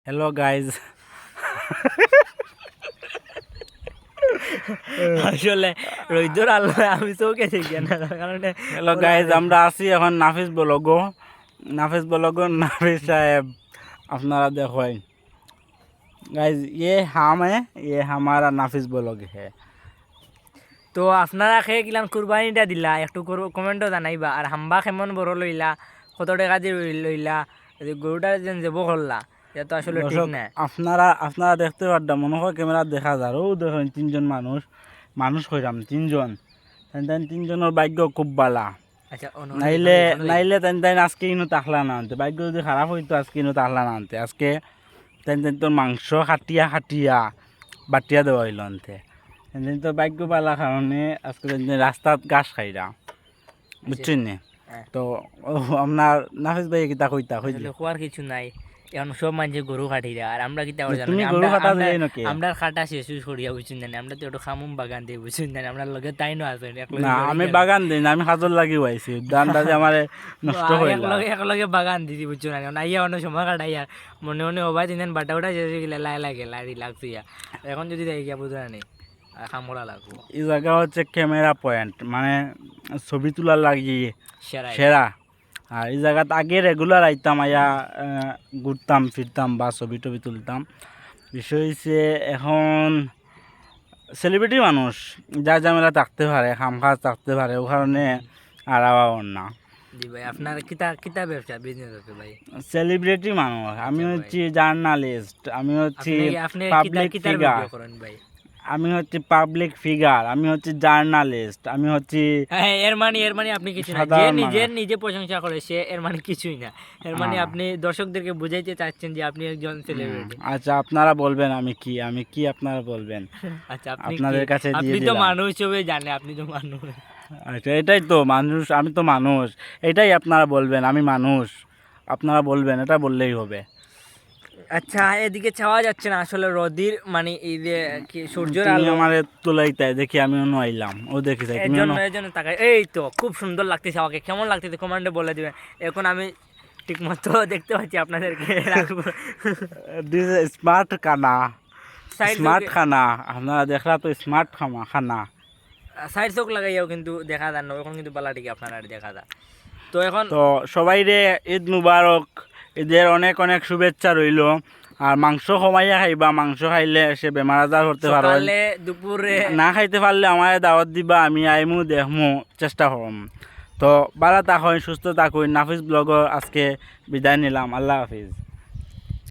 Hello guys, আসলে রইদর আলো আমি চৌকে দেখি না কারণে হ্যালো গাইজ, আমরা আছি এখন নাফিস ব্লগো। নাফিস সাহেব আপনারা দেখেন गाइस, ये हम है, ये हमारा नाफिस ब्लॉग है। তো আপনারা খেয়ে গেলাম কুরবানিটা দিলা একটু কমেন্টও জানাইবা। আর হাম্বা কেমন বড় লইলা, কত টাকা দিয়ে লইলা, গরুটা যেন যাব করলা, এটা তো আসলে ঠিক দর্শক, না। আপনারা দেখতে পারতাম, মনে হয় ক্যামেরা দেখা যায়। ও দেখেন তিনজন মানুষ হইলাম তিনজন। তিনজনের ভাগ্য খুব বালা। আচ্ছা নাইলে তেন আজকে ইনো তাহলা না আনতে, ভাগ্য যদি খারাপ হইতো আজকে ইনো তাহলা না আনতে। আজকে তেন তোর মাংস খাটিয়া বাটিয়া দেওয়া হইল আনতে। তো ভাগ্য পালা কারণে আজকে রাস্তাত গাছ খাইরা, বুঝছেন নি? তো আপনার নাফিস ভাই কিতা কইতা খোয়ার কিছু নাই, এখন সব মানুষ গরু কাটি দেয়। আর আমরা কিতা করে তুমি গরু কাটা দেই নাকি? আমরা খাটা শেষ করিয়া বুঝছেন জানি, আমরা তো একটু খামুম বাগান দিয়ে বুঝছেন জানি, আমরা লগে তাই না আছে না, আমি বাগান দিই না, আমি হাজর লাগি আইছি ধানটা যে আমার নষ্ট হইল। একলগে বাগান দিদি বুঝছো না, আইয়া অন্য সময় কাটাইয়া মনে মনে হবাই দিন বাটা উঠা শেষে গেলে লাগে লাড়ি লাগছে। এখন যদি দেখি গিয়া বুঝো না খামড়া লাগবো। এই জায়গা হচ্ছে ক্যামেরা পয়েন্ট, মানে ছবি তোলার লাগি সেরাই সেরা। আর এই জায়গাতে আগে রেগুলার আইতাম, আইয়া ঘুরতাম ফিরতাম বা ছবি টবি তুলতাম। বিষয় হচ্ছে এখন সেলিব্রিটি মানুষ যা ঝামেলা থাকতে পারে, খামখাজ থাকতে পারে, ও কারণে আর আবার না। জি ভাই, আপনার কিতা কিতা ব্যবসা বিজনেস আছে ভাই? সেলিব্রিটি মানুষ, আমি হচ্ছি জার্নালিস্ট, আমি হচ্ছি আপনি পাবলিক কিতার ফিগার, ভিডিও করেন ভাই? আমি হচ্ছি পাবলিক ফিগার, আমি হচ্ছি জার্নালিস্ট, আমি হচ্ছি হ্যাঁ, এর মানে আপনি কিছু না, যে সাধারণ নিজে প্রশংসা করে সে এর মানে কিছুই না। এর মানে আপনি দর্শকদেরকে বুঝাইতে চাচ্ছেন যে আপনি একজন সেলিব্রিটি। আচ্ছা, আপনারা বলবেন আমি কি আপনারা বলবেন। আচ্ছা, আপনাদের কাছে দিয়ে আপনি তো দিলাম। মানুষ হিসেবে জানে, আপনি তো মানুষ। আচ্ছা, এটাই তো মানুষ, আমি তো মানুষ, এটাই আপনারা বলবেন আমি মানুষ, আপনারা বলবেন, এটা বললেই হবে। আচ্ছা, এদিকে চাওয়া যাচ্ছে না আসলে রোদির মানে এই যে কি সূর্যের তুমি আলো, আমার তোলাইতাই দেখি আমি অন্য আইলাম, ও দেখি যাই তুমি এর জন্য তাকাই। এই তো খুব সুন্দর লাগতেছে আমাকে, কেমন লাগতেছে কমেন্টে বলে দিবেন। এখন আমি ঠিক মতো দেখতে পাচ্ছি আপনাদেরকে রাখবো। দিস স্মার্ট খানা, সাইড স্মার্ট খানা, আপনারা দেখলা তো স্মার্ট খানা। সাইড চোখ লাগাইয়াও কিন্তু দেখা যায় না, এখন কিন্তু বালাটিকে আপনার আর দেখা যায়। তো এখন তো সবাই রে ঈদ মুবারক, ঈদের অনেক অনেক শুভেচ্ছা রইল। আর মাংস কমাইয়া খাইবা, মাংস খাইলে সে বেমার আজার হতে পারে। সকালে দুপুরে না খাইতে পারলে আমার দাওয়াত দিবা, আমি আইমু দেখমু, চেষ্টা করম। তো ভালো থাকুন, সুস্থ থাকুন। নাফিস ব্লগ আজকে বিদায় নিলাম, আল্লাহ হাফিজ।